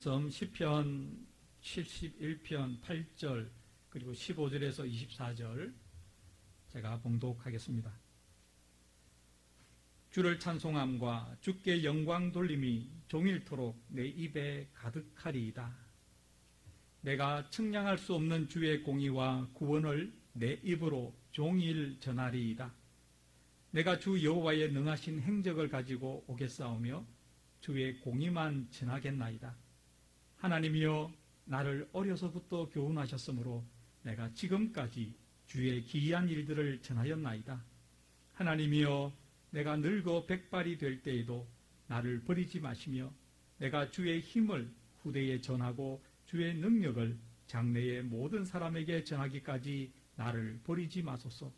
시편 71편 8절 그리고 15절에서 24절 제가 봉독하겠습니다. 주를 찬송함과 주께 영광 돌림이 종일토록 내 입에 가득하리이다. 내가 측량할 수 없는 주의 공의와 구원을 내 입으로 종일 전하리이다. 내가 주 여호와의 능하신 행적을 가지고 오겠사오며 주의 공의만 전하겠나이다. 하나님이여, 나를 어려서부터 교훈하셨으므로 내가 지금까지 주의 기이한 일들을 전하였나이다. 하나님이여, 내가 늙어 백발이 될 때에도 나를 버리지 마시며 내가 주의 힘을 후대에 전하고 주의 능력을 장래의 모든 사람에게 전하기까지 나를 버리지 마소서.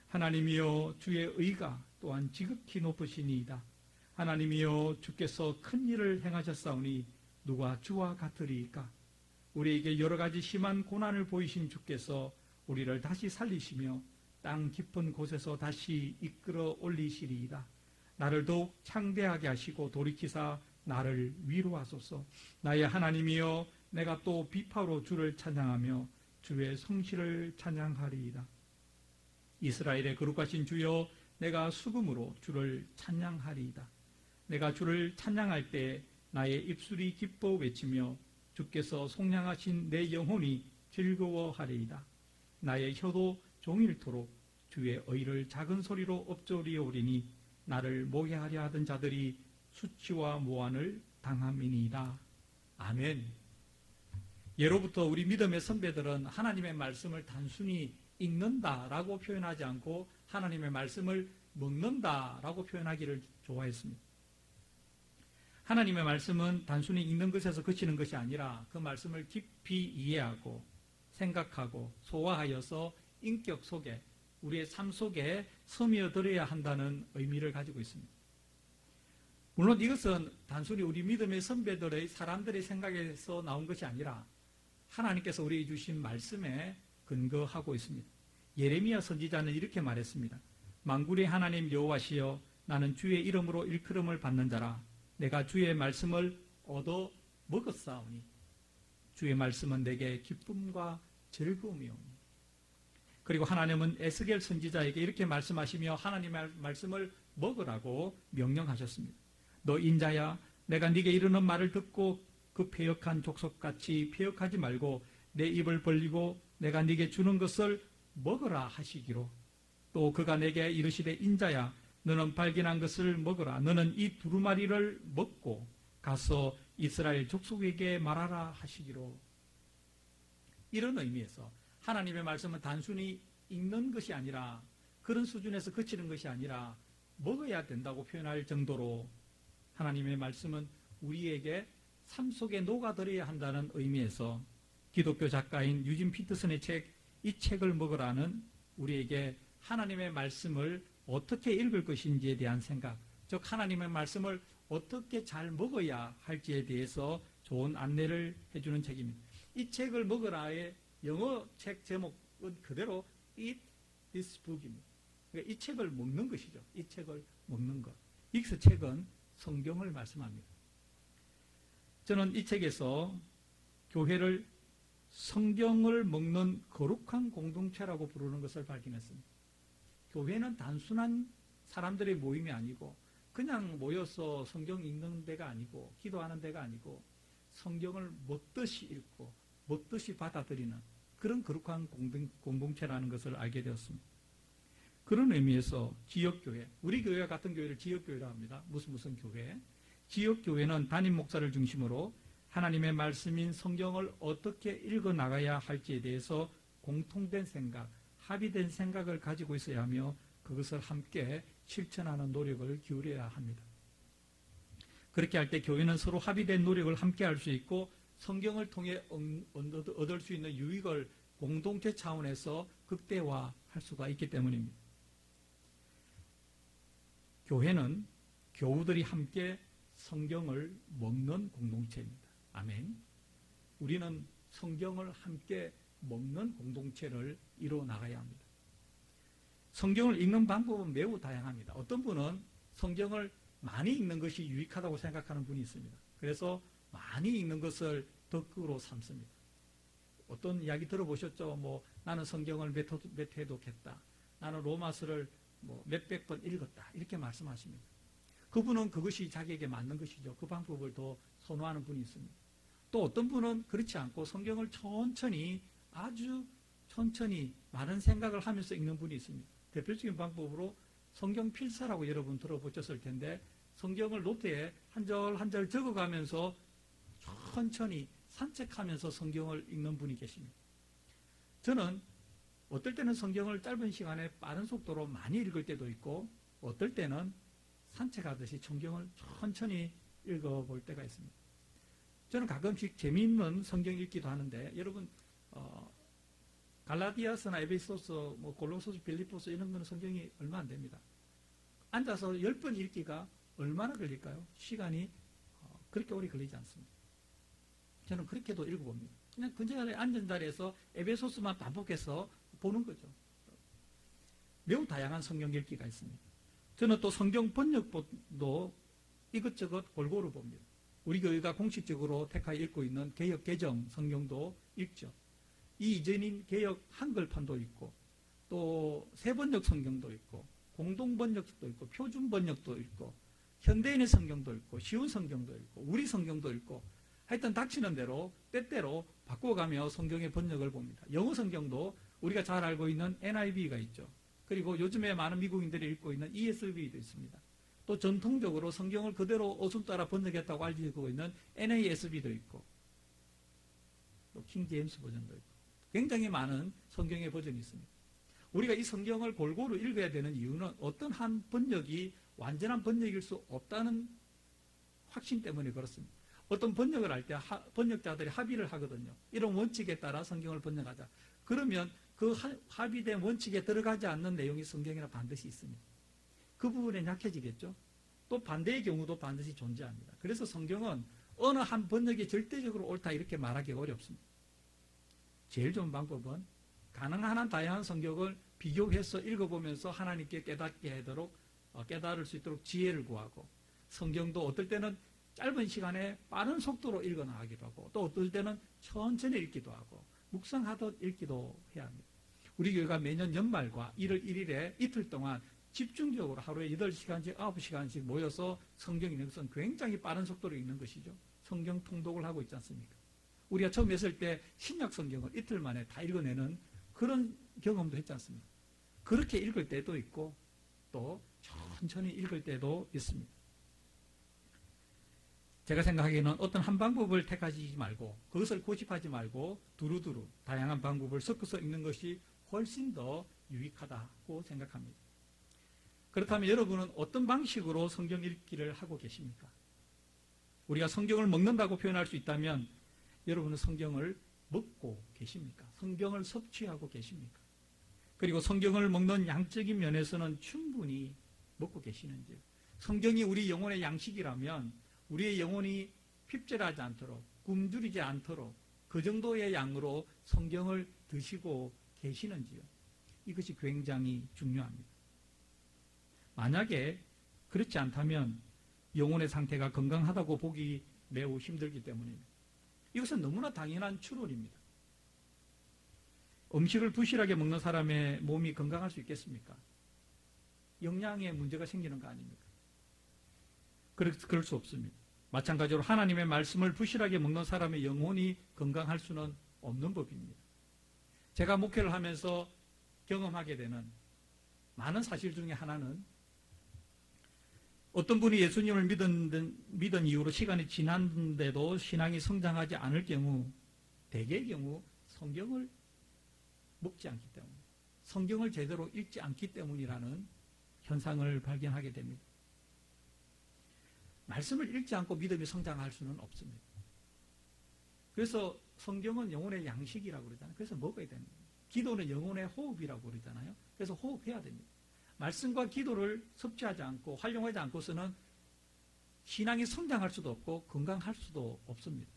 하나님이여, 주의 의가 또한 지극히 높으시니이다. 하나님이여, 주께서 큰 일을 행하셨사오니 누가 주와 같으리이까? 우리에게 여러 가지 심한 고난을 보이신 주께서 우리를 다시 살리시며 땅 깊은 곳에서 다시 이끌어 올리시리이다. 나를 더욱 창대하게 하시고 돌이키사 나를 위로하소서. 나의 하나님이여, 내가 또 비파로 주를 찬양하며 주의 성실을 찬양하리이다. 이스라엘의 거룩하신 주여, 내가 수금으로 주를 찬양하리이다. 내가 주를 찬양할 때 나의 입술이 기뻐 외치며 주께서 속량하신 내 영혼이 즐거워하리이다. 나의 혀도 종일토록 주의 의를 작은 소리로 엎조리오리니 나를 모해하려 하던 자들이 수치와 모한을 당함이니이다. 아멘. 예로부터 우리 믿음의 선배들은 하나님의 말씀을 단순히 읽는다라고 표현하지 않고 하나님의 말씀을 먹는다라고 표현하기를 좋아했습니다. 하나님의 말씀은 단순히 읽는 것에서 그치는 것이 아니라 그 말씀을 깊이 이해하고 생각하고 소화하여서 인격 속에, 우리의 삶 속에 스며들어야 한다는 의미를 가지고 있습니다. 물론 이것은 단순히 우리 믿음의 선배들의 사람들의 생각에서 나온 것이 아니라 하나님께서 우리에게 주신 말씀에 근거하고 있습니다. 예레미야 선지자는 이렇게 말했습니다. 만군의 하나님 여호와시여, 나는 주의 이름으로 일컬음을 받는 자라. 내가 주의 말씀을 얻어 먹었사오니 주의 말씀은 내게 기쁨과 즐거움이오니. 그리고 하나님은 에스겔 선지자에게 이렇게 말씀하시며 하나님의 말씀을 먹으라고 명령하셨습니다. 너 인자야, 내가 네게 이르는 말을 듣고 그 패역한 족속같이 패역하지 말고 내 입을 벌리고 내가 네게 주는 것을 먹으라 하시기로. 또 그가 내게 이르시되, 인자야, 너는 발견한 것을 먹으라. 너는 이 두루마리를 먹고 가서 이스라엘 족속에게 말하라 하시기로. 이런 의미에서 하나님의 말씀은 단순히 읽는 것이 아니라, 그런 수준에서 그치는 것이 아니라 먹어야 된다고 표현할 정도로 하나님의 말씀은 우리에게 삶 속에 녹아들어야 한다는 의미에서 기독교 작가인 유진 피터슨의 책, 이 책을 먹으라는 우리에게 하나님의 말씀을 어떻게 읽을 것인지에 대한 생각, 즉 하나님의 말씀을 어떻게 잘 먹어야 할지에 대해서 좋은 안내를 해주는 책입니다. 이 책을 먹으라의 영어 책 제목은 그대로 Eat this book입니다. 그러니까 이 책을 먹는 것이죠. 이 책을 먹는 것. 이 책은 성경을 말씀합니다. 저는 이 책에서 교회를 성경을 먹는 거룩한 공동체라고 부르는 것을 발견했습니다. 교회는 단순한 사람들의 모임이 아니고 그냥 모여서 성경 읽는 데가 아니고 기도하는 데가 아니고 성경을 먹듯이 읽고 먹듯이 받아들이는 그런 거룩한 공동체라는 것을 알게 되었습니다. 그런 의미에서 지역교회, 우리 교회와 같은 교회를 지역교회라고 합니다. 무슨 교회? 지역교회는 담임 목사를 중심으로 하나님의 말씀인 성경을 어떻게 읽어나가야 할지에 대해서 공통된 생각, 합의된 생각을 가지고 있어야 하며 그것을 함께 실천하는 노력을 기울여야 합니다. 그렇게 할 때 교회는 서로 합의된 노력을 함께 할 수 있고 성경을 통해 얻을 수 있는 유익을 공동체 차원에서 극대화할 수가 있기 때문입니다. 교회는 교우들이 함께 성경을 먹는 공동체입니다. 아멘. 우리는 성경을 함께 먹는 공동체를 이루어 나가야 합니다. 성경을 읽는 방법은 매우 다양합니다. 어떤 분은 성경을 많이 읽는 것이 유익하다고 생각하는 분이 있습니다. 그래서 많이 읽는 것을 덕으로 삼습니다. 어떤 이야기 들어보셨죠? 뭐 나는 성경을 몇 회 독했다. 나는 로마서를 뭐 몇백 번 읽었다. 이렇게 말씀하십니다. 그분은 그것이 자기에게 맞는 것이죠. 그 방법을 더 선호하는 분이 있습니다. 또 어떤 분은 그렇지 않고 성경을 천천히, 아주 천천히 많은 생각을 하면서 읽는 분이 있습니다. 대표적인 방법으로 성경 필사라고 여러분 들어보셨을 텐데, 성경을 노트에 한 절 한 절 적어가면서 천천히 산책하면서 성경을 읽는 분이 계십니다. 저는 어떨 때는 성경을 짧은 시간에 빠른 속도로 많이 읽을 때도 있고, 어떨 때는 산책하듯이 성경을 천천히 읽어볼 때가 있습니다. 저는 가끔씩 재미있는 성경 읽기도 하는데, 여러분 갈라디아서나 에베소서, 뭐 골로새서, 빌립보서 이런 거는 성경이 얼마 안 됩니다. 앉아서 10번 읽기가 얼마나 걸릴까요? 시간이 그렇게 오래 걸리지 않습니다. 저는 그렇게도 읽어봅니다. 그냥 그 자리에 앉은 자리에서 에베소서만 반복해서 보는 거죠. 매우 다양한 성경 읽기가 있습니다. 저는 또 성경 번역본도 이것저것 골고루 봅니다. 우리 교회가 공식적으로 택하여 읽고 있는 개역 개정 성경도 읽죠. 이 이전인 개역 한글판도 있고, 또 세번역 성경도 있고, 공동번역도 있고, 표준번역도 있고, 현대인의 성경도 있고, 쉬운 성경도 있고, 우리 성경도 있고, 하여튼 닥치는 대로 때때로 바꿔가며 성경의 번역을 봅니다. 영어 성경도 우리가 잘 알고 있는 NIV가 있죠. 그리고 요즘에 많은 미국인들이 읽고 있는 ESV도 있습니다. 또 전통적으로 성경을 그대로 어순 따라 번역했다고 알려지고 있는 NASB도 있고, 또 킹 제임스 버전도 있고, 굉장히 많은 성경의 버전이 있습니다. 우리가 이 성경을 골고루 읽어야 되는 이유는 어떤 한 번역이 완전한 번역일 수 없다는 확신 때문에 그렇습니다. 어떤 번역을 할 때 번역자들이 합의를 하거든요. 이런 원칙에 따라 성경을 번역하자. 그러면 그 합의된 원칙에 들어가지 않는 내용이 성경에는 반드시 있습니다. 그 부분에 약해지겠죠. 또 반대의 경우도 반드시 존재합니다. 그래서 성경은 어느 한 번역이 절대적으로 옳다 이렇게 말하기가 어렵습니다. 제일 좋은 방법은 가능한 한 다양한 성경을 비교해서 읽어보면서 하나님께 깨닫게 하도록, 깨달을 수 있도록 지혜를 구하고, 성경도 어떨 때는 짧은 시간에 빠른 속도로 읽어나가기도 하고, 또 어떨 때는 천천히 읽기도 하고, 묵상하듯 읽기도 해야 합니다. 우리 교회가 매년 연말과 1월 1일에 이틀 동안 집중적으로 하루에 8시간씩 9시간씩 모여서 성경 읽는 것은 굉장히 빠른 속도로 읽는 것이죠. 성경 통독을 하고 있지 않습니까? 우리가 처음 했을 때 신약 성경을 이틀 만에 다 읽어내는 그런 경험도 했지 않습니까? 그렇게 읽을 때도 있고, 또 천천히 읽을 때도 있습니다. 제가 생각하기에는 어떤 한 방법을 택하지 말고, 그것을 고집하지 말고 두루두루 다양한 방법을 섞어서 읽는 것이 훨씬 더 유익하다고 생각합니다. 그렇다면 여러분은 어떤 방식으로 성경 읽기를 하고 계십니까? 우리가 성경을 먹는다고 표현할 수 있다면, 여러분은 성경을 먹고 계십니까? 성경을 섭취하고 계십니까? 그리고 성경을 먹는 양적인 면에서는 충분히 먹고 계시는지요? 성경이 우리 영혼의 양식이라면 우리의 영혼이 핍절하지 않도록, 굶주리지 않도록 그 정도의 양으로 성경을 드시고 계시는지요? 이것이 굉장히 중요합니다. 만약에 그렇지 않다면 영혼의 상태가 건강하다고 보기 매우 힘들기 때문입니다. 이것은 너무나 당연한 추론입니다. 음식을 부실하게 먹는 사람의 몸이 건강할 수 있겠습니까? 영양에 문제가 생기는 거 아닙니까? 그럴 수 없습니다. 마찬가지로 하나님의 말씀을 부실하게 먹는 사람의 영혼이 건강할 수는 없는 법입니다. 제가 목회를 하면서 경험하게 되는 많은 사실 중에 하나는, 어떤 분이 예수님을 믿은 이후로 시간이 지났는데도 신앙이 성장하지 않을 경우, 대개의 경우 성경을 먹지 않기 때문, 성경을 제대로 읽지 않기 때문이라는 현상을 발견하게 됩니다. 말씀을 읽지 않고 믿음이 성장할 수는 없습니다. 그래서 성경은 영혼의 양식이라고 그러잖아요. 그래서 먹어야 됩니다. 기도는 영혼의 호흡이라고 그러잖아요. 그래서 호흡해야 됩니다. 말씀과 기도를 섭취하지 않고 활용하지 않고서는 신앙이 성장할 수도 없고 건강할 수도 없습니다.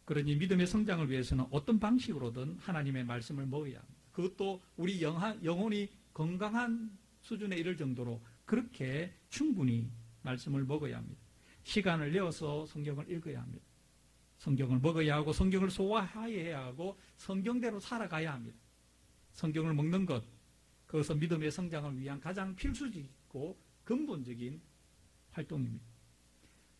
그러니 믿음의 성장을 위해서는 어떤 방식으로든 하나님의 말씀을 먹어야 합니다. 그것도 우리 영혼이 건강한 수준에 이를 정도로 그렇게 충분히 말씀을 먹어야 합니다. 시간을 내어서 성경을 읽어야 합니다. 성경을 먹어야 하고 성경을 소화해야 하고 성경대로 살아가야 합니다. 성경을 먹는 것, 그것은 믿음의 성장을 위한 가장 필수적이고 근본적인 활동입니다.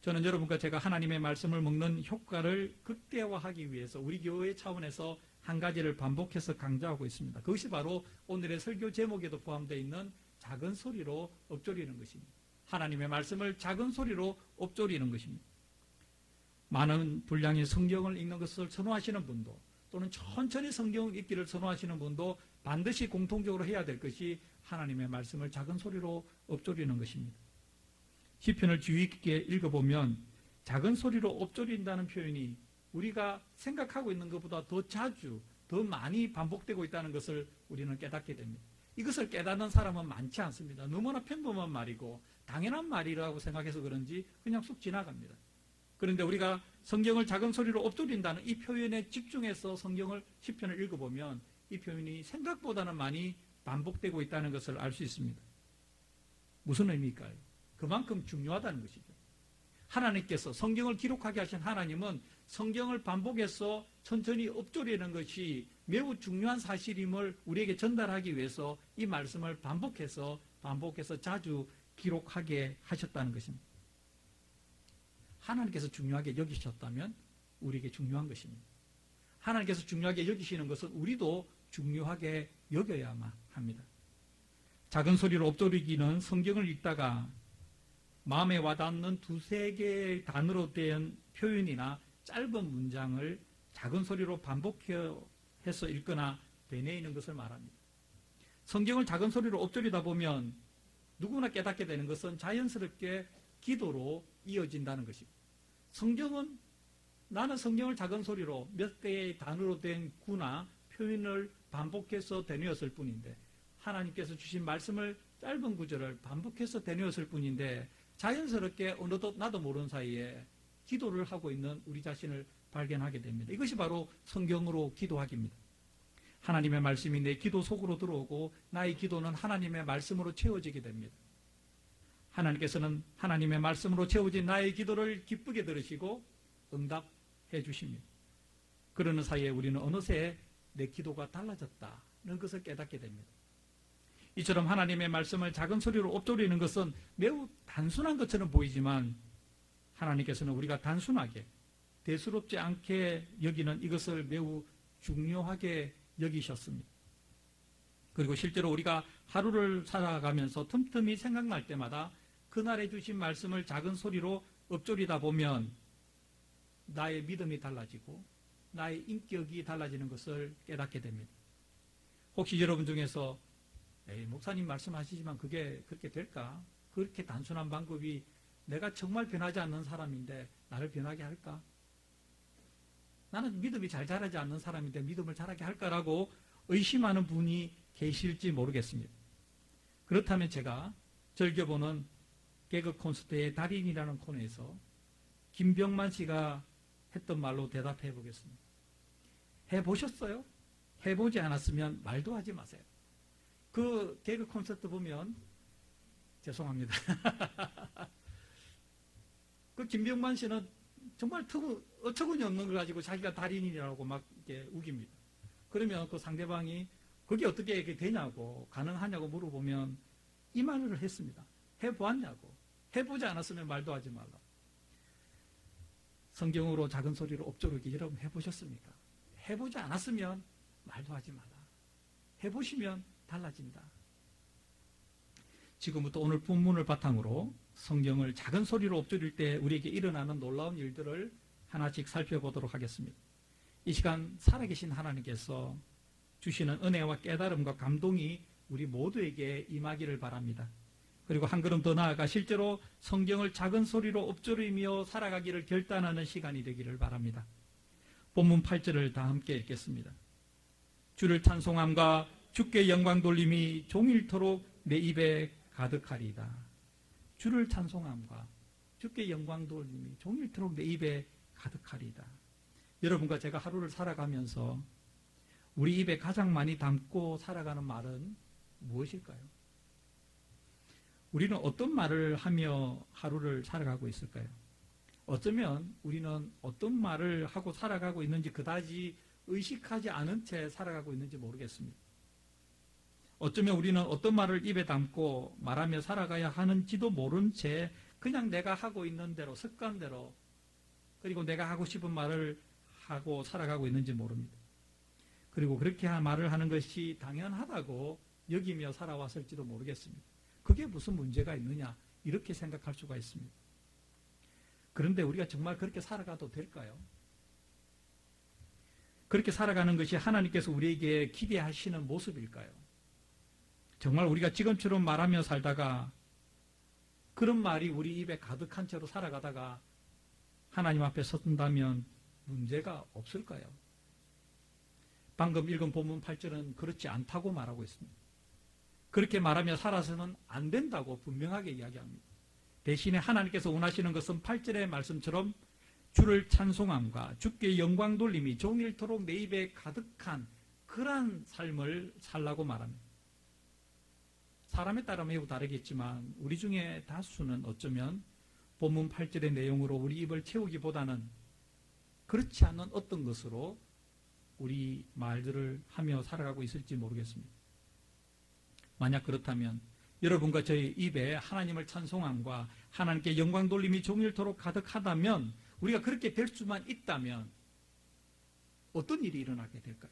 저는 여러분과 제가 하나님의 말씀을 먹는 효과를 극대화하기 위해서 우리 교회 차원에서 한 가지를 반복해서 강조하고 있습니다. 그것이 바로 오늘의 설교 제목에도 포함되어 있는 작은 소리로 읊조리는 것입니다. 하나님의 말씀을 작은 소리로 읊조리는 것입니다. 많은 분량의 성경을 읽는 것을 선호하시는 분도 또는 천천히 성경을 읽기를 선호하시는 분도 반드시 공통적으로 해야 될 것이 하나님의 말씀을 작은 소리로 읊조리는 것입니다. 시편을 주의 깊게 읽어보면 작은 소리로 읊조린다는 표현이 우리가 생각하고 있는 것보다 더 자주, 더 많이 반복되고 있다는 것을 우리는 깨닫게 됩니다. 이것을 깨닫는 사람은 많지 않습니다. 너무나 평범한 말이고 당연한 말이라고 생각해서 그런지 그냥 쑥 지나갑니다. 그런데 우리가 성경을 작은 소리로 읊조린다는 이 표현에 집중해서 성경을 시편을 읽어보면 이 표현이 생각보다는 많이 반복되고 있다는 것을 알 수 있습니다. 무슨 의미일까요? 그만큼 중요하다는 것이죠. 하나님께서 성경을 기록하게 하신 하나님은 성경을 반복해서 천천히 읊조리는 것이 매우 중요한 사실임을 우리에게 전달하기 위해서 이 말씀을 반복해서 자주 기록하게 하셨다는 것입니다. 하나님께서 중요하게 여기셨다면 우리에게 중요한 것입니다. 하나님께서 중요하게 여기시는 것은 우리도 중요하게 여겨야만 합니다. 작은 소리로 읊조리기는 성경을 읽다가 마음에 와닿는 두세 개의 단어로 된 표현이나 짧은 문장을 작은 소리로 반복해서 읽거나 되뇌이는 것을 말합니다. 성경을 작은 소리로 읊조리다 보면 누구나 깨닫게 되는 것은 자연스럽게 기도로 이어진다는 것입니다. 나는 성경을 작은 소리로 몇 개의 단어로 된 구나 표현을 반복해서 되뇌었을 뿐인데 하나님께서 주신 말씀을 짧은 구절을 반복해서 되뇌었을 뿐인데 자연스럽게 어느덧 나도 모르는 사이에 기도를 하고 있는 우리 자신을 발견하게 됩니다. 이것이 바로 성경으로 기도하기입니다. 하나님의 말씀이 내 기도 속으로 들어오고 나의 기도는 하나님의 말씀으로 채워지게 됩니다. 하나님께서는 하나님의 말씀으로 채워진 나의 기도를 기쁘게 들으시고 응답해 주십니다. 그러는 사이에 우리는 어느새 내 기도가 달라졌다는 것을 깨닫게 됩니다. 이처럼 하나님의 말씀을 작은 소리로 읊조리는 것은 매우 단순한 것처럼 보이지만 하나님께서는 우리가 단순하게 대수롭지 않게 여기는 이것을 매우 중요하게 여기셨습니다. 그리고 실제로 우리가 하루를 살아가면서 틈틈이 생각날 때마다 그날에 주신 말씀을 작은 소리로 읊조리다 보면 나의 믿음이 달라지고 나의 인격이 달라지는 것을 깨닫게 됩니다. 혹시 여러분 중에서 목사님 말씀하시지만 그게 그렇게 될까? 그렇게 단순한 방법이 내가 정말 변하지 않는 사람인데 나를 변하게 할까? 나는 믿음이 잘 자라지 않는 사람인데 믿음을 자라게 할까라고 의심하는 분이 계실지 모르겠습니다. 그렇다면 제가 즐겨보는 개그 콘서트의 달인이라는 코너에서 김병만 씨가 했던 말로 대답해 보겠습니다. 해보셨어요? 해보지 않았으면 말도 하지 마세요. 그 개그 콘서트 보면 죄송합니다. 그 김병만 씨는 정말 어처구니 없는 걸 가지고 자기가 달인이라고 막 이렇게 우깁니다. 그러면 그 상대방이 그게 어떻게 이렇게 되냐고 가능하냐고 물어보면 이 말을 했습니다. 해보았냐고. 해보지 않았으면 말도 하지 말라. 성경으로 작은 소리로 읊조르기 여러분 해보셨습니까? 해보지 않았으면 말도 하지 말라. 해보시면 달라진다. 지금부터 오늘 본문을 바탕으로 성경을 작은 소리로 읊조릴 때 우리에게 일어나는 놀라운 일들을 하나씩 살펴보도록 하겠습니다. 이 시간 살아계신 하나님께서 주시는 은혜와 깨달음과 감동이 우리 모두에게 임하기를 바랍니다. 그리고 한 걸음 더 나아가 실제로 성경을 작은 소리로 읊조리며 살아가기를 결단하는 시간이 되기를 바랍니다. 본문 8절을 다 함께 읽겠습니다. 주를 찬송함과 주께 영광 돌림이 종일토록 내 입에 가득하리이다. 주를 찬송함과 주께 영광 돌림이 종일토록 내 입에 가득하리이다. 여러분과 제가 하루를 살아가면서 우리 입에 가장 많이 담고 살아가는 말은 무엇일까요? 우리는 어떤 말을 하며 하루를 살아가고 있을까요? 어쩌면 우리는 어떤 말을 하고 살아가고 있는지 그다지 의식하지 않은 채 살아가고 있는지 모르겠습니다. 어쩌면 우리는 어떤 말을 입에 담고 말하며 살아가야 하는지도 모른 채 그냥 내가 하고 있는 대로, 습관대로, 그리고 내가 하고 싶은 말을 하고 살아가고 있는지 모릅니다. 그리고 그렇게 말을 하는 것이 당연하다고 여기며 살아왔을지도 모르겠습니다. 그게 무슨 문제가 있느냐, 이렇게 생각할 수가 있습니다. 그런데 우리가 정말 그렇게 살아가도 될까요? 그렇게 살아가는 것이 하나님께서 우리에게 기대하시는 모습일까요? 정말 우리가 지금처럼 말하며 살다가 그런 말이 우리 입에 가득한 채로 살아가다가 하나님 앞에 섰다면 문제가 없을까요? 방금 읽은 본문 8절은 그렇지 않다고 말하고 있습니다. 그렇게 말하며 살아서는 안 된다고 분명하게 이야기합니다. 대신에 하나님께서 원하시는 것은 8절의 말씀처럼 주를 찬송함과 주께 영광 돌림이 종일토록 내 입에 가득한 그러한 삶을 살라고 말합니다. 사람에 따라 매우 다르겠지만 우리 중에 다수는 어쩌면 본문 8절의 내용으로 우리 입을 채우기보다는 그렇지 않은 어떤 것으로 우리 말들을 하며 살아가고 있을지 모르겠습니다. 만약 그렇다면 여러분과 저의 입에 하나님을 찬송함과 하나님께 영광 돌림이 종일토록 가득하다면, 우리가 그렇게 될 수만 있다면 어떤 일이 일어나게 될까요?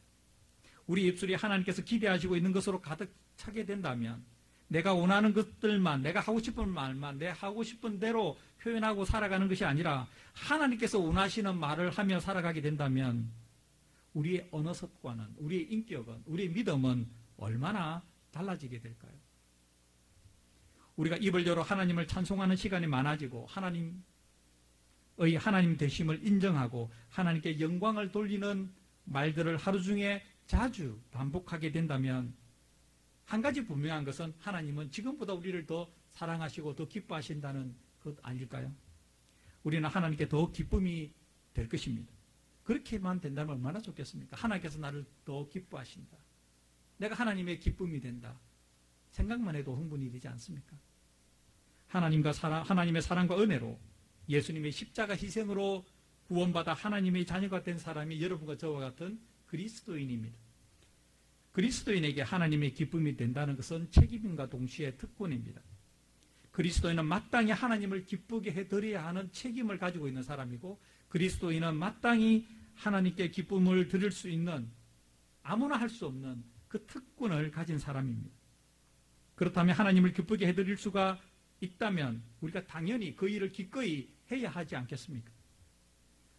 우리 입술이 하나님께서 기대하시고 있는 것으로 가득 차게 된다면, 내가 원하는 것들만, 내가 하고 싶은 말만 내 하고 싶은 대로 표현하고 살아가는 것이 아니라 하나님께서 원하시는 말을 하며 살아가게 된다면 우리의 언어 습관은, 우리의 인격은, 우리의 믿음은 얼마나 달라지게 될까요? 우리가 입을 열어 하나님을 찬송하는 시간이 많아지고 하나님 되심을 인정하고 하나님께 영광을 돌리는 말들을 하루 중에 자주 반복하게 된다면 한 가지 분명한 것은 하나님은 지금보다 우리를 더 사랑하시고 더 기뻐하신다는 것 아닐까요? 우리는 하나님께 더 기쁨이 될 것입니다. 그렇게만 된다면 얼마나 좋겠습니까? 하나님께서 나를 더 기뻐하신다. 내가 하나님의 기쁨이 된다. 생각만 해도 흥분이 되지 않습니까? 하나님의 사랑과 은혜로 예수님의 십자가 희생으로 구원받아 하나님의 자녀가 된 사람이 여러분과 저와 같은 그리스도인입니다. 그리스도인에게 하나님의 기쁨이 된다는 것은 책임과 동시에 특권입니다. 그리스도인은 마땅히 하나님을 기쁘게 해드려야 하는 책임을 가지고 있는 사람이고, 그리스도인은 마땅히 하나님께 기쁨을 드릴 수 있는, 아무나 할 수 없는 그 특권을 가진 사람입니다. 그렇다면 하나님을 기쁘게 해드릴 수가 있다면 우리가 당연히 그 일을 기꺼이 해야 하지 않겠습니까?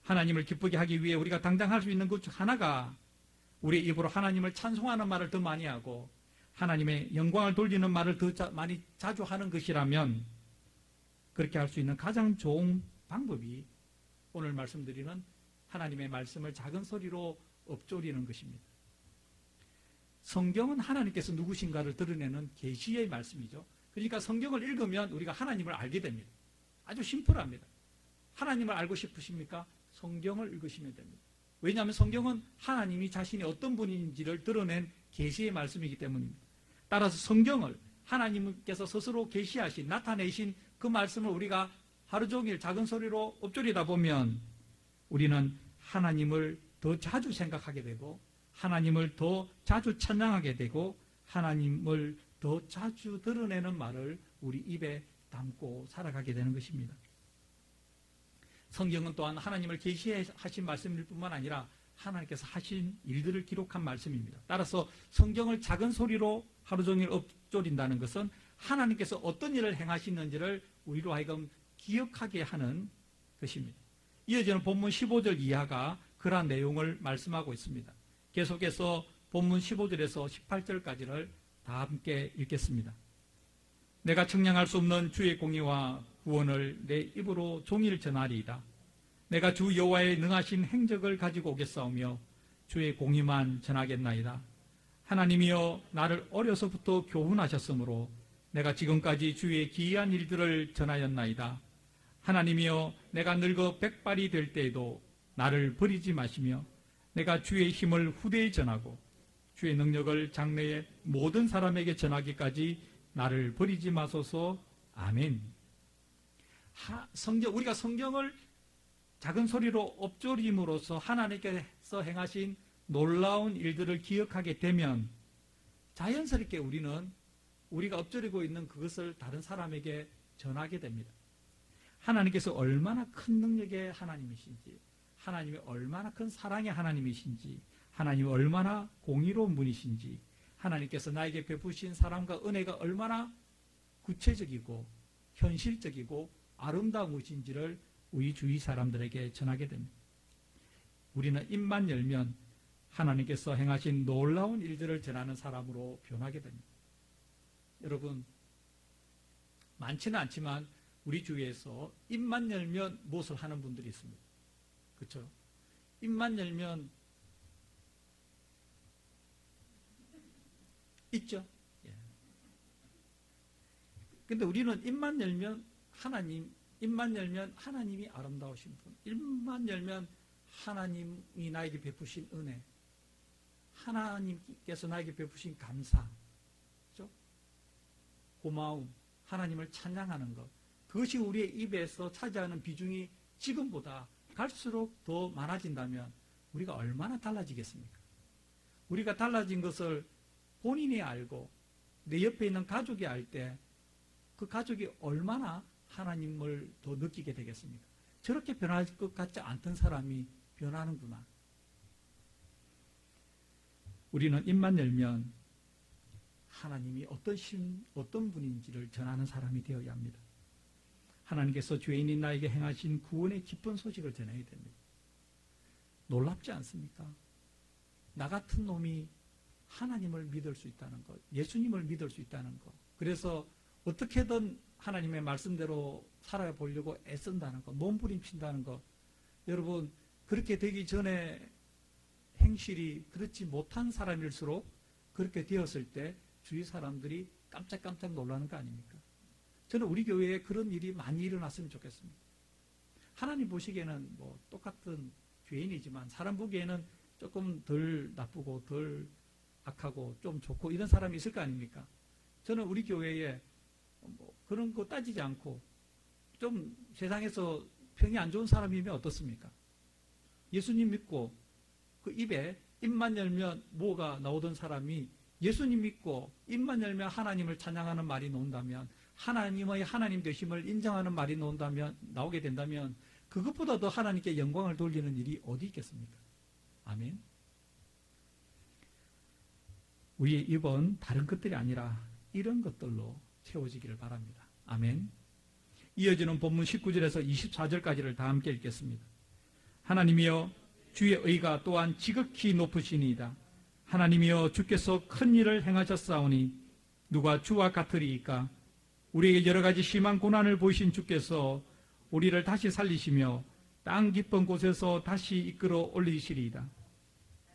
하나님을 기쁘게 하기 위해 우리가 당장 할 수 있는 것 중 하나가 우리의 입으로 하나님을 찬송하는 말을 더 많이 하고 하나님의 영광을 돌리는 말을 더 많이 자주 하는 것이라면, 그렇게 할 수 있는 가장 좋은 방법이 오늘 말씀드리는 하나님의 말씀을 작은 소리로 읊조리는 것입니다. 성경은 하나님께서 누구신가를 드러내는 계시의 말씀이죠. 그러니까 성경을 읽으면 우리가 하나님을 알게 됩니다. 아주 심플합니다. 하나님을 알고 싶으십니까? 성경을 읽으시면 됩니다. 왜냐하면 성경은 하나님이 자신이 어떤 분인지를 드러낸 계시의 말씀이기 때문입니다. 따라서 성경을 하나님께서 스스로 계시하신, 나타내신 그 말씀을 우리가 하루 종일 작은 소리로 읊조리다 보면 우리는 하나님을 더 자주 생각하게 되고 하나님을 더 자주 찬양하게 되고 하나님을 더 자주 드러내는 말을 우리 입에 담고 살아가게 되는 것입니다. 성경은 또한 하나님을 계시하신 말씀일 뿐만 아니라 하나님께서 하신 일들을 기록한 말씀입니다. 따라서 성경을 작은 소리로 하루 종일 읊조린다는 것은 하나님께서 어떤 일을 행하시는지를 우리로 하여금 기억하게 하는 것입니다. 이어지는 본문 15절 이하가 그러한 내용을 말씀하고 있습니다. 계속해서 본문 15절에서 18절까지를 다 함께 읽겠습니다. 내가 청량할 수 없는 주의 공의와 구원을 내 입으로 종일 전하리이다. 내가 주 여호와의 능하신 행적을 가지고 오겠사오며 주의 공의만 전하겠나이다. 하나님이여 나를 어려서부터 교훈하셨으므로 내가 지금까지 주의 기이한 일들을 전하였나이다. 하나님이여 내가 늙어 백발이 될 때에도 나를 버리지 마시며 내가 주의 힘을 후대에 전하고 주의 능력을 장래의 모든 사람에게 전하기까지 나를 버리지 마소서. 아멘. 우리가 성경을 작은 소리로 엎조림으로써 하나님께서 행하신 놀라운 일들을 기억하게 되면 자연스럽게 우리는 우리가 엎조리고 있는 그것을 다른 사람에게 전하게 됩니다. 하나님께서 얼마나 큰 능력의 하나님이신지, 하나님이 얼마나 큰 사랑의 하나님이신지, 하나님이 얼마나 공의로운 분이신지, 하나님께서 나에게 베푸신 사랑과 은혜가 얼마나 구체적이고 현실적이고 아름다운 것인지를 우리 주위 사람들에게 전하게 됩니다. 우리는 입만 열면 하나님께서 행하신 놀라운 일들을 전하는 사람으로 변하게 됩니다. 여러분, 많지는 않지만 우리 주위에서 입만 열면 무엇을 하는 분들이 있습니다. 그렇죠? 입만 열면 있죠? 예. 근데 우리는 입만 열면 입만 열면 하나님이 아름다우신 분, 입만 열면 하나님이 나에게 베푸신 은혜, 하나님께서 나에게 베푸신 감사, 그렇죠? 고마움, 하나님을 찬양하는 것, 그것이 우리의 입에서 차지하는 비중이 지금보다 갈수록 더 많아진다면 우리가 얼마나 달라지겠습니까? 우리가 달라진 것을 본인이 알고 내 옆에 있는 가족이 알 때 그 가족이 얼마나 하나님을 더 느끼게 되겠습니까? 저렇게 변할 것 같지 않던 사람이 변하는구나. 우리는 입만 열면 하나님이 어떤 분인지를 전하는 사람이 되어야 합니다. 하나님께서 죄인인 나에게 행하신 구원의 기쁜 소식을 전해야 됩니다. 놀랍지 않습니까? 나 같은 놈이 하나님을 믿을 수 있다는 것, 예수님을 믿을 수 있다는 것, 그래서 어떻게든 하나님의 말씀대로 살아보려고 애쓴다는 것, 몸부림친다는 것, 여러분, 그렇게 되기 전에 행실이 그렇지 못한 사람일수록 그렇게 되었을 때 주위 사람들이 깜짝깜짝 놀라는 거 아닙니까? 저는 우리 교회에 그런 일이 많이 일어났으면 좋겠습니다. 하나님 보시기에는 뭐 똑같은 죄인이지만 사람 보기에는 조금 덜 나쁘고 덜 악하고 좀 좋고 이런 사람이 있을 거 아닙니까? 저는 우리 교회에 뭐 그런 거 따지지 않고 좀 세상에서 평이 안 좋은 사람이면 어떻습니까? 예수님 믿고 그 입만 열면 뭐가 나오던 사람이 예수님 믿고 입만 열면 하나님을 찬양하는 말이 나온다면, 하나님의 하나님 되심을 인정하는 말이 나오게 된다면 그것보다 더 하나님께 영광을 돌리는 일이 어디 있겠습니까? 아멘. 우리의 입은 다른 것들이 아니라 이런 것들로 채워지기를 바랍니다. 아멘. 이어지는 본문 19절에서 24절까지를 다 함께 읽겠습니다. 하나님이여 주의 의가 또한 지극히 높으시니이다. 하나님이여 주께서 큰 일을 행하셨사오니 누가 주와 같으리이까? 우리에게 여러 가지 심한 고난을 보이신 주께서 우리를 다시 살리시며 땅 깊은 곳에서 다시 이끌어 올리시리이다.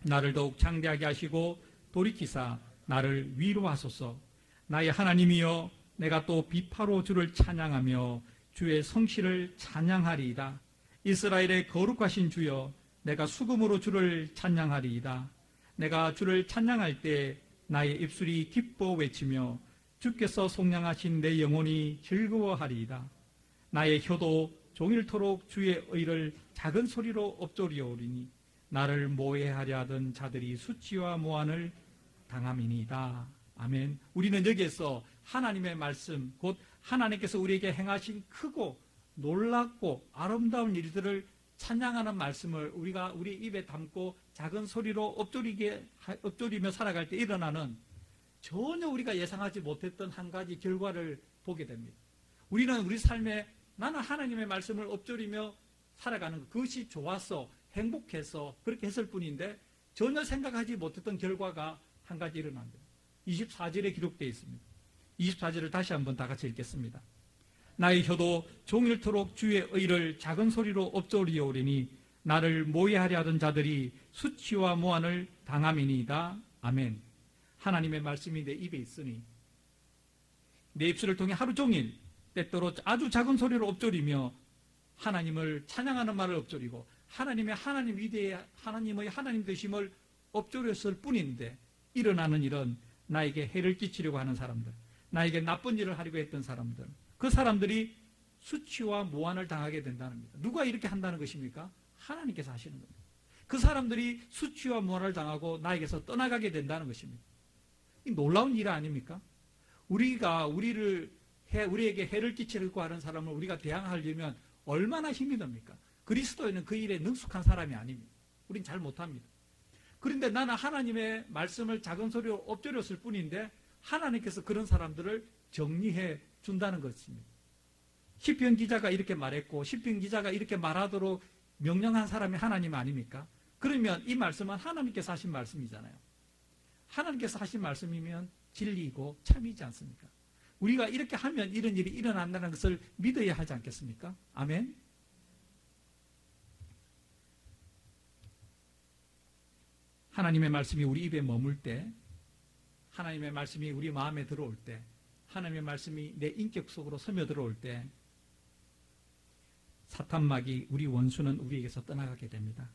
나를 더욱 장대하게 하시고 돌이키사 나를 위로하소서. 나의 하나님이여 내가 또 비파로 주를 찬양하며 주의 성실을 찬양하리이다. 이스라엘의 거룩하신 주여 내가 수금으로 주를 찬양하리이다. 내가 주를 찬양할 때 나의 입술이 기뻐 외치며 주께서 속량하신 내 영혼이 즐거워하리이다. 나의 혀도 종일토록 주의 의를 작은 소리로 엎조리오리니 나를 모해하려 하던 자들이 수치와 모한을 당함이니이다. 아멘. 우리는 여기에서 하나님의 말씀, 곧 하나님께서 우리에게 행하신 크고 놀랍고 아름다운 일들을 찬양하는 말씀을 우리가 우리 입에 담고 작은 소리로 엎조리며 살아갈 때 일어나는 전혀 우리가 예상하지 못했던 한 가지 결과를 보게 됩니다. 우리는 우리 삶에 나는 하나님의 말씀을 엎조리며 살아가는 것, 그것이 좋아서 행복해서 그렇게 했을 뿐인데 전혀 생각하지 못했던 결과가 한 가지 일어납니다. 24절에 기록되어 있습니다. 24절을 다시 한번 다 같이 읽겠습니다. 나의 혀도 종일토록 주의 의를 작은 소리로 엎조리오리니 나를 모해하려 하던 자들이 수치와 모한을 당함이니이다. 아멘. 하나님의 말씀이 내 입에 있으니 내 입술을 통해 하루 종일 때때로 아주 작은 소리로 엎조리며 하나님을 찬양하는 말을 엎조리고 하나님의 하나님 되심을 엎조렸을 뿐인데 일어나는 일은 나에게 해를 끼치려고 하는 사람들, 나에게 나쁜 일을 하려고 했던 사람들, 그 사람들이 수치와 모한을 당하게 된다는 겁니다. 누가 이렇게 한다는 것입니까? 하나님께서 하시는 겁니다. 그 사람들이 수치와 모한을 당하고 나에게서 떠나가게 된다는 것입니다. 이 놀라운 일 아닙니까? 우리가 우리에게 해를 끼치려고 하는 사람을 우리가 대항하려면 얼마나 힘이 듭니까? 그리스도인은 그 일에 능숙한 사람이 아닙니다. 우린 잘 못합니다. 그런데 나는 하나님의 말씀을 작은 소리로 엎드렸을 뿐인데 하나님께서 그런 사람들을 정리해 준다는 것입니다. 시편 기자가 이렇게 말했고 시편 기자가 이렇게 말하도록 명령한 사람이 하나님 아닙니까? 그러면 이 말씀은 하나님께서 하신 말씀이잖아요. 하나님께서 하신 말씀이면 진리이고 참이지 않습니까? 우리가 이렇게 하면 이런 일이 일어난다는 것을 믿어야 하지 않겠습니까? 아멘. 하나님의 말씀이 우리 입에 머물 때, 하나님의 말씀이 우리 마음에 들어올 때, 하나님의 말씀이 내 인격 속으로 스며들어올 때 사탄마귀, 우리 원수는 우리에게서 떠나가게 됩니다.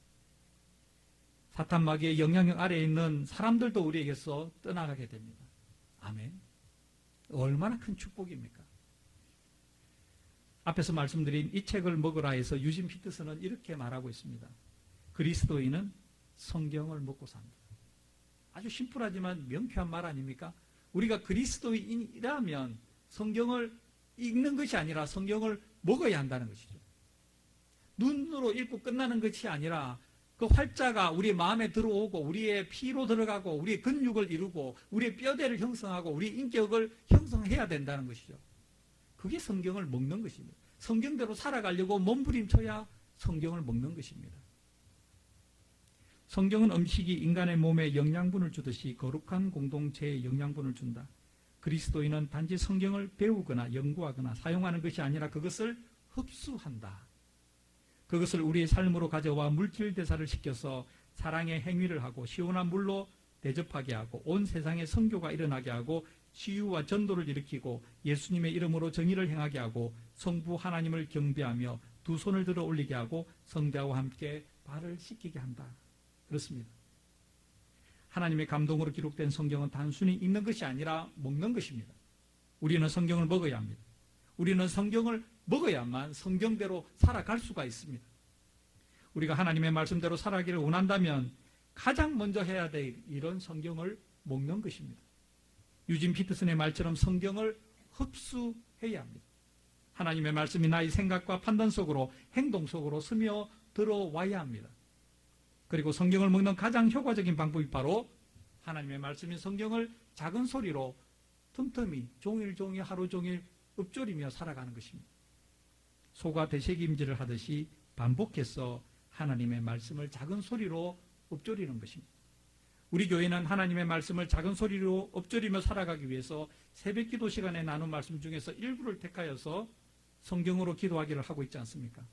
사탄마귀의 영향력 아래에 있는 사람들도 우리에게서 떠나가게 됩니다. 아멘. 얼마나 큰 축복입니까? 앞에서 말씀드린 이 책을 먹으라 해서 유진 피터스는 이렇게 말하고 있습니다. 그리스도인은 성경을 먹고 삽니다. 아주 심플하지만 명쾌한 말 아닙니까? 우리가 그리스도인이라면 성경을 읽는 것이 아니라 성경을 먹어야 한다는 것이죠. 눈으로 읽고 끝나는 것이 아니라 그 활자가 우리 마음에 들어오고 우리의 피로 들어가고 우리의 근육을 이루고 우리의 뼈대를 형성하고 우리의 인격을 형성해야 된다는 것이죠. 그게 성경을 먹는 것입니다. 성경대로 살아가려고 몸부림쳐야 성경을 먹는 것입니다. 성경은 음식이 인간의 몸에 영양분을 주듯이 거룩한 공동체에 영양분을 준다. 그리스도인은 단지 성경을 배우거나 연구하거나 사용하는 것이 아니라 그것을 흡수한다. 그것을 우리의 삶으로 가져와 물질 대사를 시켜서 사랑의 행위를 하고 시원한 물로 대접하게 하고 온 세상에 선교가 일어나게 하고 치유와 전도를 일으키고 예수님의 이름으로 정의를 행하게 하고 성부 하나님을 경배하며 두 손을 들어 올리게 하고 성대와 함께 발을 씻기게 한다. 그렇습니다. 하나님의 감동으로 기록된 성경은 단순히 읽는 것이 아니라 먹는 것입니다. 우리는 성경을 먹어야 합니다. 우리는 성경을 먹어야만 성경대로 살아갈 수가 있습니다. 우리가 하나님의 말씀대로 살아가기를 원한다면 가장 먼저 해야 될 일은 성경을 먹는 것입니다. 유진 피터슨의 말처럼 성경을 흡수해야 합니다. 하나님의 말씀이 나의 생각과 판단 속으로 행동 속으로 스며 들어와야 합니다. 그리고 성경을 먹는 가장 효과적인 방법이 바로 하나님의 말씀인 성경을 작은 소리로 틈틈이 종일 하루 종일 읊조리며 살아가는 것입니다. 소가 되새김질을 하듯이 반복해서 하나님의 말씀을 작은 소리로 읊조리는 것입니다. 우리 교회는 하나님의 말씀을 작은 소리로 읊조리며 살아가기 위해서 새벽 기도 시간에 나눈 말씀 중에서 일부를 택하여서 성경으로 기도하기를 하고 있지 않습니까?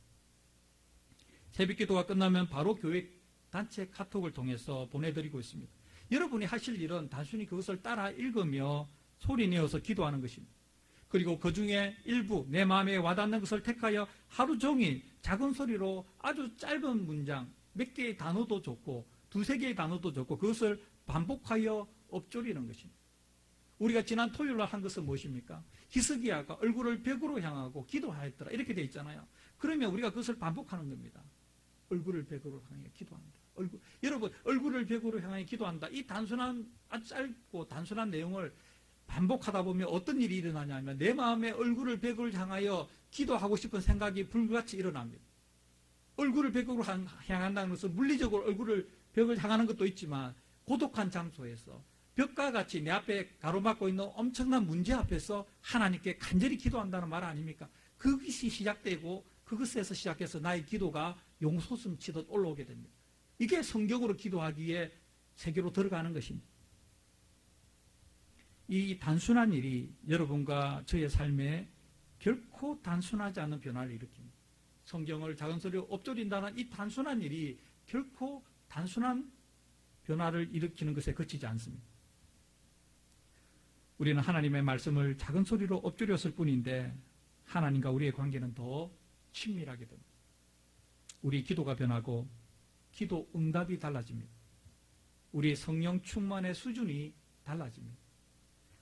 새벽 기도가 끝나면 바로 교회 단체 카톡을 통해서 보내드리고 있습니다. 여러분이 하실 일은 단순히 그것을 따라 읽으며 소리내어서 기도하는 것입니다. 그리고 그 중에 일부 내 마음에 와닿는 것을 택하여 하루 종일 작은 소리로 아주 짧은 문장 몇 개의 단어도 좋고 두세 개의 단어도 좋고 그것을 반복하여 읊조리는 것입니다. 우리가 지난 토요일날 한 것은 무엇입니까? 히스기야가 얼굴을 벽으로 향하고 기도하였더라 이렇게 되어 있잖아요. 그러면 우리가 그것을 반복하는 겁니다. 얼굴을 벽으로 향해 기도한다. 여러분 얼굴을 벽으로 향해 기도한다. 이 단순한 아주 짧고 단순한 내용을 반복하다 보면 어떤 일이 일어나냐면 내 마음에 얼굴을 벽을 향하여 기도하고 싶은 생각이 불같이 일어납니다. 얼굴을 벽으로 향한다는 것은 물리적으로 얼굴을 벽을 향하는 것도 있지만 고독한 장소에서 벽과 같이 내 앞에 가로막고 있는 엄청난 문제 앞에서 하나님께 간절히 기도한다는 말 아닙니까? 그것이 시작되고 그것에서 시작해서 나의 기도가 용솟음 치듯 올라오게 됩니다. 이게 성경으로 기도하기에 세계로 들어가는 것입니다. 이 단순한 일이 여러분과 저의 삶에 결코 단순하지 않은 변화를 일으킵니다. 성경을 작은 소리로 엎조린다는 이 단순한 일이 결코 단순한 변화를 일으키는 것에 그치지 않습니다. 우리는 하나님의 말씀을 작은 소리로 엎조렸을 뿐인데 하나님과 우리의 관계는 더 친밀하게 됩니다. 우리 기도가 변하고 기도 응답이 달라집니다. 우리의 성령 충만의 수준이 달라집니다.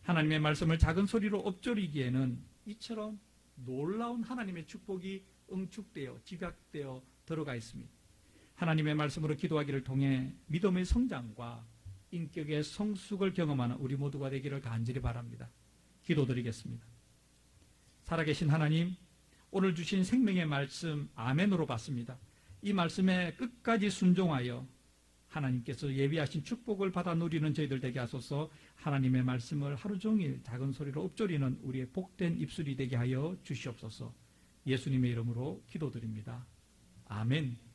하나님의 말씀을 작은 소리로 엎조리기에는 이처럼 놀라운 하나님의 축복이 응축되어 집약되어 들어가 있습니다. 하나님의 말씀으로 기도하기를 통해 믿음의 성장과 인격의 성숙을 경험하는 우리 모두가 되기를 간절히 바랍니다. 기도드리겠습니다. 살아계신 하나님, 오늘 주신 생명의 말씀 아멘으로 받습니다. 이 말씀에 끝까지 순종하여 하나님께서 예비하신 축복을 받아 누리는 저희들 되게 하소서. 하나님의 말씀을 하루 종일 작은 소리로 읊조리는 우리의 복된 입술이 되게 하여 주시옵소서. 예수님의 이름으로 기도드립니다. 아멘.